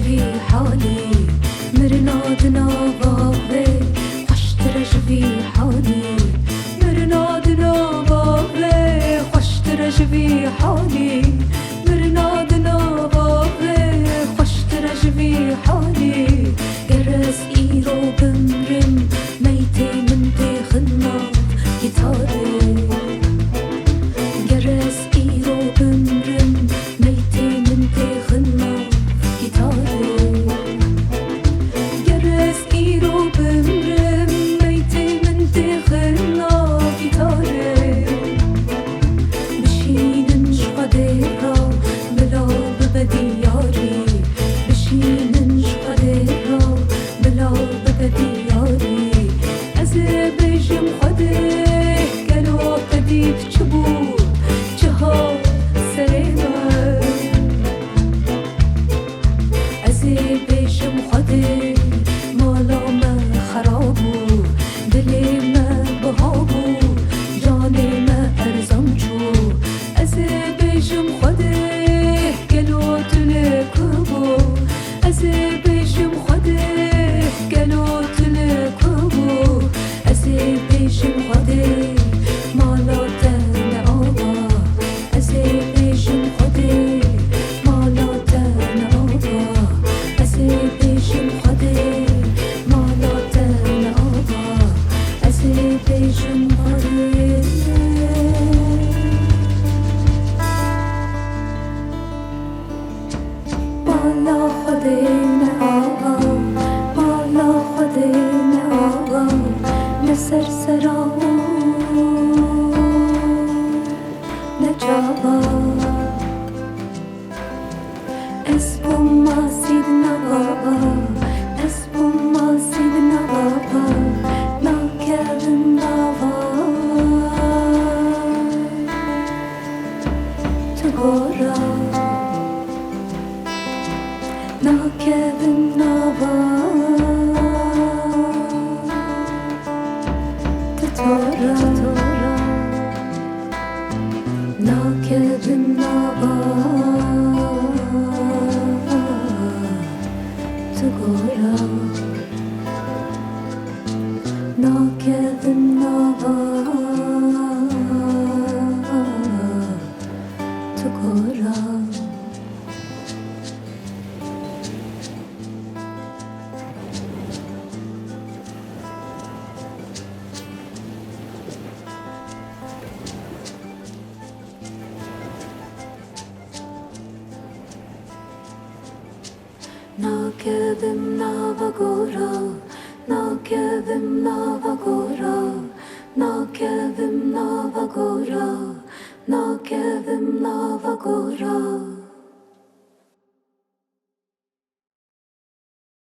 جوی حالی مرناد نواوه خوشتر جوی حالی مرناد نواوه خوشتر جوی حالی مرناد نواوه خوشتر جوی حالی گرس ایرو بمرم میتی من تخنا گیتاره گرس ایرو بمرم میتی من تخنا گیتاره گرس ایرو بمرم میتی من تخنا گیتاره بشینن شقده را بلا ببدیاری بشینن شقده را بلا ببدیاری از بجم خوده گلو قدید چبو جها سرنا از بجم خوده مالا ما خرابو دلی ما بهابو جان ما ارزم چو از بجم خوده گلو تلکبو از بجم خوده گلو تلکبو از بجم خوده مالا تن آبا از بجم خوده مالا تن آبا از بجم خوده مالا تن آبا از بجم خوده مالا خوده نه آبا مالا خوده نه آبا نه سرسرا نه جابا اسبم ماسید نه بابا اسبم ماسید نه بابا ناکردم بابا تو گورا ناکردم بابا تو تورا ناکردم بابا تو گورا ناکردم بابا تو گورا ناکردم ناوگورا ناکردم ناوگورا ناکردم ناوگورا ناکردم ناوگورا